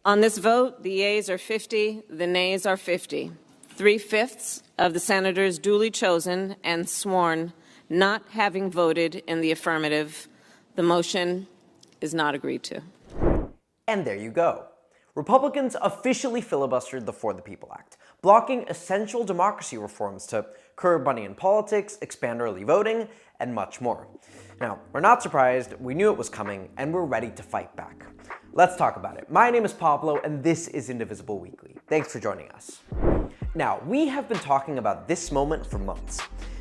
On this vote, the yeas are 50, the nays are 50. 3/5 of the senators duly chosen and sworn not having voted in the affirmative. The motion is not agreed to. And there you go. Republicans officially filibustered the For the People Act, blocking essential democracy reforms to curb money in politics, expand early voting, and much more. Now, we're not surprised, we knew it was coming, and we're ready to fight back. Let's talk about it. My name is Pablo, and this is Indivisible Weekly. Thanks for joining us. Now, we have been talking about this moment for months.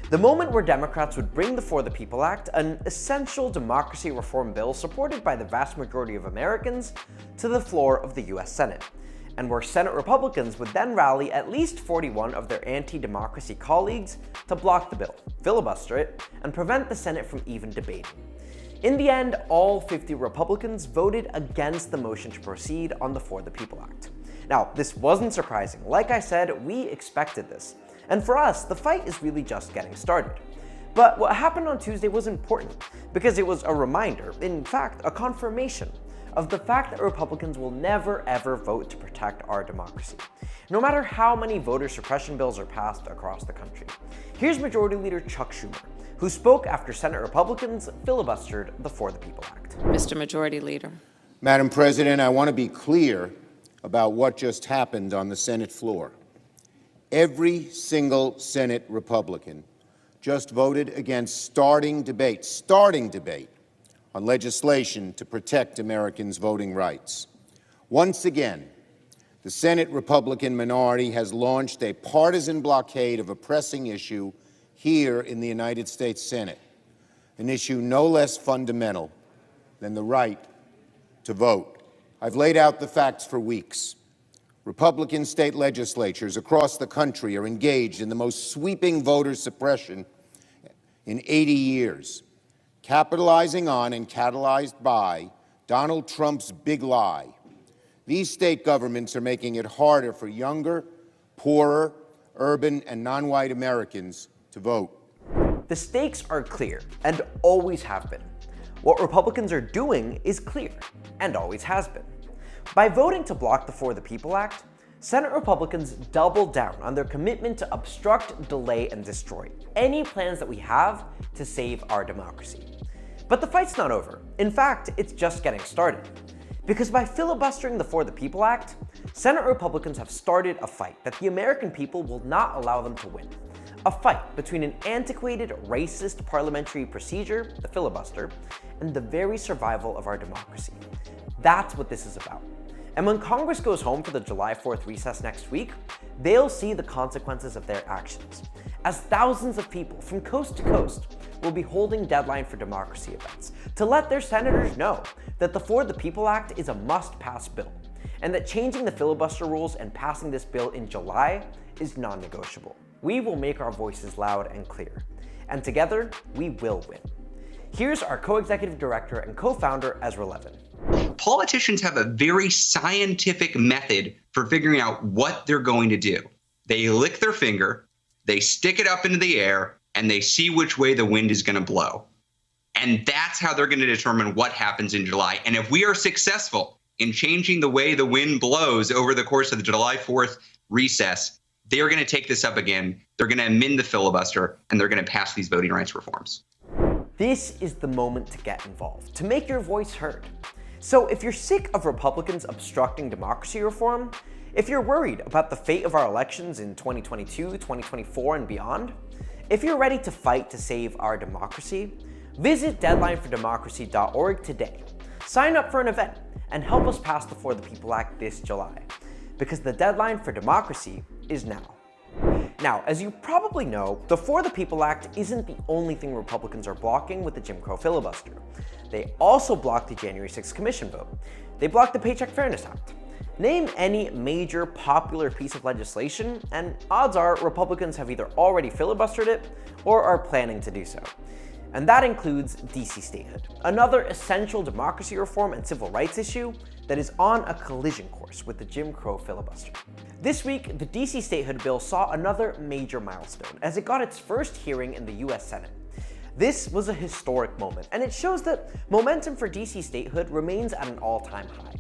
The moment where Democrats would bring the For the People Act, an essential democracy reform bill supported by the vast majority of Americans, to the floor of the US Senate, and where Senate Republicans would then rally at least 41 of their anti-democracy colleagues to block the bill, filibuster it, and prevent the Senate from even debating. In the end, all 50 Republicans voted against the motion to proceed on the For the People Act. Now, this wasn't surprising. Like I said, we expected this. And for us, the fight is really just getting started. But what happened on Tuesday was important because it was a reminder, in fact, a confirmation of the fact that Republicans will never ever vote to protect our democracy, no matter how many voter suppression bills are passed across the country. Here's Majority Leader Chuck Schumer, who spoke after Senate Republicans filibustered the For the People Act. Mr. Majority Leader. Madam President, I want to be clear about what just happened on the Senate floor. Every single Senate Republican just voted against starting debate on legislation to protect Americans' voting rights. Once again, the Senate Republican minority has launched a partisan blockade of a pressing issue here in the United States Senate, an issue no less fundamental than the right to vote. I've laid out the facts for weeks. Republican state legislatures across the country are engaged in the most sweeping voter suppression in 80 years, capitalizing on and catalyzed by Donald Trump's big lie. These state governments are making it harder for younger, poorer, urban, and non-white Americans to vote. The stakes are clear and always have been. What Republicans are doing is clear and always has been. By voting to block the For the People Act, Senate Republicans doubled down on their commitment to obstruct, delay, and destroy any plans that we have to save our democracy. But the fight's not over. In fact, it's just getting started. Because by filibustering the For the People Act, Senate Republicans have started a fight that the American people will not allow them to win. A fight between an antiquated, racist parliamentary procedure, the filibuster, and the very survival of our democracy. That's what this is about. And when Congress goes home for the July 4th recess next week, they'll see the consequences of their actions, as thousands of people from coast to coast will be holding Deadline for Democracy events to let their senators know that the For the People Act is a must-pass bill, and that changing the filibuster rules and passing this bill in July is non-negotiable. We will make our voices loud and clear, and together, we will win. Here's our co-executive director and co-founder, Ezra Levin. Politicians have a very scientific method for figuring out what they're going to do. They lick their finger, they stick it up into the air, and they see which way the wind is going to blow. And that's how they're going to determine what happens in July. And if we are successful in changing the way the wind blows over the course of the July 4th recess, they are going to take this up again. They're going to amend the filibuster, and they're going to pass these voting rights reforms. This is the moment to get involved, to make your voice heard. So if you're sick of Republicans obstructing democracy reform, if you're worried about the fate of our elections in 2022, 2024, and beyond, if you're ready to fight to save our democracy, visit deadlinefordemocracy.org today. Sign up for an event and help us pass the For the People Act this July, because the deadline for democracy is now. Now, as you probably know, the For the People Act isn't the only thing Republicans are blocking with the Jim Crow filibuster. They also blocked the January 6th commission vote. They blocked the Paycheck Fairness Act. Name any major popular piece of legislation, and odds are Republicans have either already filibustered it or are planning to do so. And that includes DC statehood, another essential democracy reform and civil rights issue that is on a collision course with the Jim Crow filibuster. This week, the DC statehood bill saw another major milestone as it got its first hearing in the US Senate. This was a historic moment, and it shows that momentum for DC statehood remains at an all-time high.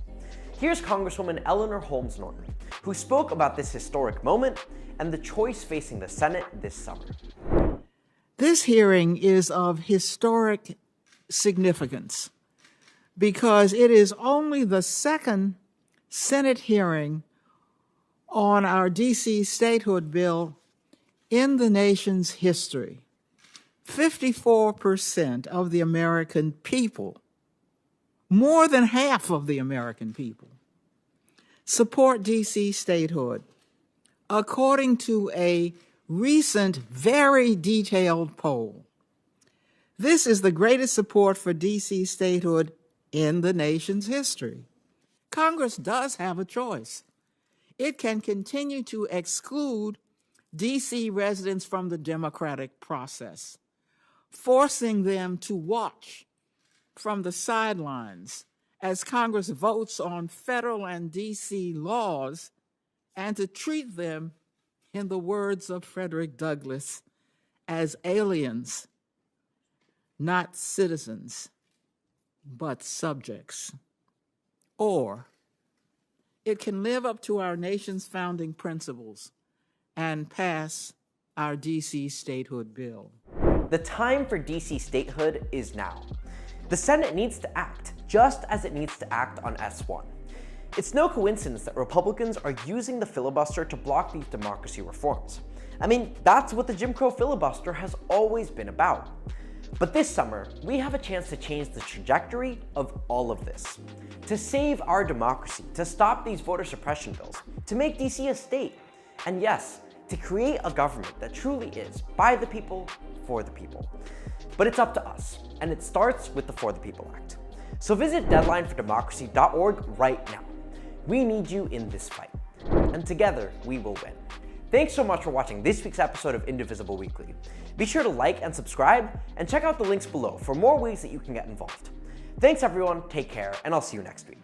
Here's Congresswoman Eleanor Holmes Norton, who spoke about this historic moment and the choice facing the Senate this summer. This hearing is of historic significance because it is only the second Senate hearing on our D.C. statehood bill in the nation's history. 54% of the American people, more than half of the American people, support D.C. statehood, according to a recent, very detailed poll. This is the greatest support for D.C. statehood in the nation's history. Congress does have a choice. It can continue to exclude D.C. residents from the democratic process, forcing them to watch from the sidelines as Congress votes on federal and D.C. laws, and to treat them, in the words of Frederick Douglass, as aliens, not citizens, but subjects. Or it can live up to our nation's founding principles and pass our D.C. statehood bill. The time for D.C. statehood is now. The Senate needs to act, just as it needs to act on S1. It's no coincidence that Republicans are using the filibuster to block these democracy reforms. I mean, that's what the Jim Crow filibuster has always been about. But this summer, we have a chance to change the trajectory of all of this. To save our democracy, to stop these voter suppression bills, to make DC a state, and yes, to create a government that truly is by the people, for the people. But it's up to us, and it starts with the For the People Act. So visit deadlinefordemocracy.org right now. We need you in this fight, and together we will win. Thanks so much for watching this week's episode of Indivisible Weekly. Be sure to like and subscribe, and check out the links below for more ways that you can get involved. Thanks everyone, take care, and I'll see you next week.